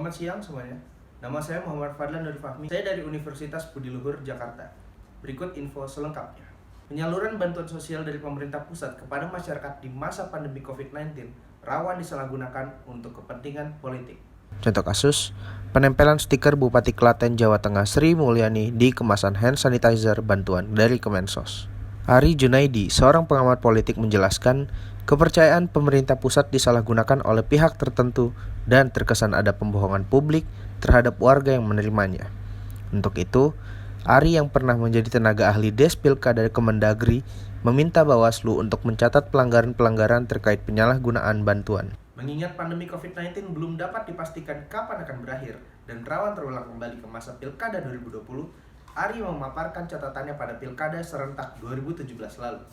Selamat siang semuanya. Nama saya Muhammad Fadlan Nur Fahmi. Saya dari Universitas Budi Luhur, Jakarta. Berikut info selengkapnya. Penyaluran bantuan sosial dari pemerintah pusat kepada masyarakat di masa pandemi COVID-19 rawan disalahgunakan untuk kepentingan politik. Contoh kasus, penempelan stiker Bupati Klaten, Jawa Tengah Sri Mulyani di kemasan hand sanitizer bantuan dari Kemensos. Ari Junaidi, seorang pengamat politik, menjelaskan kepercayaan pemerintah pusat disalahgunakan oleh pihak tertentu dan terkesan ada pembohongan publik terhadap warga yang menerimanya. Untuk itu, Ari yang pernah menjadi tenaga ahli Des Pilkada Kemendagri meminta Bawaslu untuk mencatat pelanggaran-pelanggaran terkait penyalahgunaan bantuan. Mengingat pandemi COVID-19 belum dapat dipastikan kapan akan berakhir dan rawan terulang kembali ke masa Pilkada 2020, Ari memaparkan catatannya pada Pilkada serentak 2017 lalu.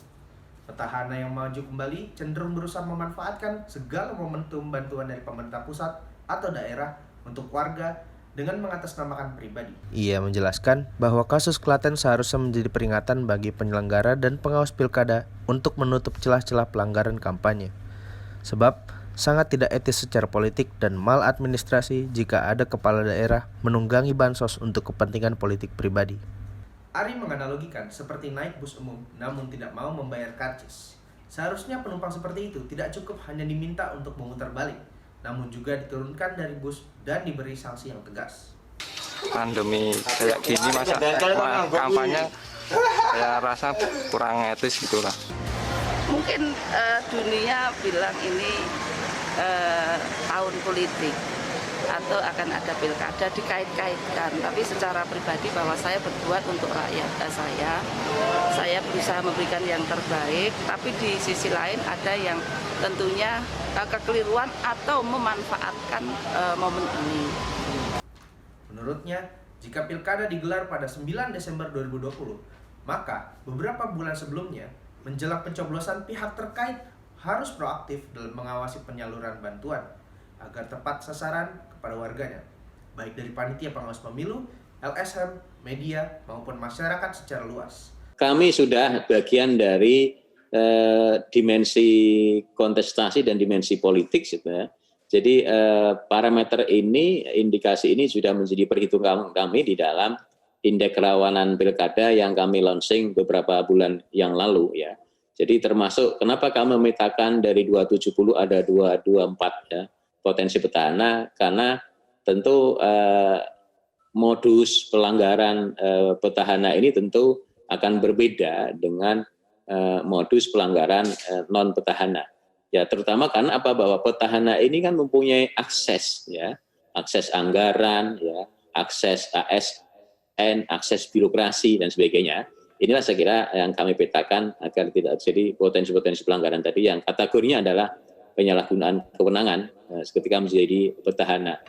Petahana yang maju kembali cenderung berusaha memanfaatkan segala momentum bantuan dari pemerintah pusat atau daerah untuk warga dengan mengatasnamakan pribadi. Ia menjelaskan bahwa kasus Klaten seharusnya menjadi peringatan bagi penyelenggara dan pengawas pilkada untuk menutup celah-celah pelanggaran kampanye. Sebab sangat tidak etis secara politik dan maladministrasi jika ada kepala daerah menunggangi bansos untuk kepentingan politik pribadi. Ari menganalogikan seperti naik bus umum namun tidak mau membayar karcis. Seharusnya penumpang seperti itu tidak cukup hanya diminta untuk memutar balik, namun juga diturunkan dari bus dan diberi sanksi yang tegas. Pandemi kayak gini masa kampanye saya rasa kurang etis gitulah. Mungkin dunia bilang ini tahun politik atau akan ada pilkada dikait-kaitkan, tapi secara pribadi bahwa saya berbuat untuk rakyat saya berusaha memberikan yang terbaik, tapi di sisi lain ada yang tentunya kekeliruan atau memanfaatkan momen ini. Menurutnya, jika pilkada digelar pada 9 Desember 2020, maka beberapa bulan sebelumnya menjelang pencoblosan pihak terkait harus proaktif dalam mengawasi penyaluran bantuan agar tepat sasaran kepada warganya, baik dari panitia pengawas pemilu, LSM, media, maupun masyarakat secara luas. Kami sudah bagian dari dimensi kontestasi dan dimensi politik sebenarnya. Jadi parameter ini, indikasi ini sudah menjadi perhitungan kami di dalam indeks kerawanan pilkada yang kami launching beberapa bulan yang lalu ya. Jadi termasuk kenapa kami memetakan dari 270 ada 224 ya, potensi petahana, karena tentu modus pelanggaran petahana ini tentu akan berbeda dengan modus pelanggaran non petahana. Ya, terutama karena apa, bahwa petahana ini kan mempunyai akses ya, akses anggaran ya, akses ASN, akses birokrasi dan sebagainya. Inilah saya kira yang kami petakan agar tidak terjadi potensi-potensi pelanggaran tadi yang kategorinya adalah penyalahgunaan kewenangan ketika menjadi petahana.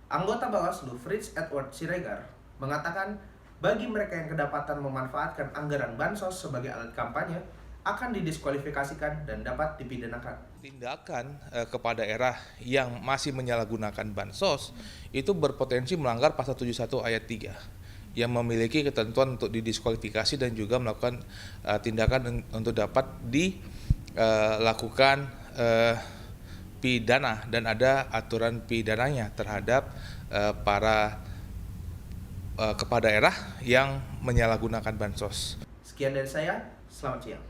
Anggota Bawaslu Fritz Edward Siregar mengatakan bagi mereka yang kedapatan memanfaatkan anggaran bansos sebagai alat kampanye akan didiskualifikasikan dan dapat dipidanakan. Tindakan kepada daerah yang masih menyalahgunakan bansos itu berpotensi melanggar pasal 71 ayat 3 yang memiliki ketentuan untuk didiskualifikasi dan juga melakukan tindakan untuk dapat dilakukan pidana, dan ada aturan pidananya terhadap para kepala daerah yang menyalahgunakan bansos. Sekian dari saya, selamat siang.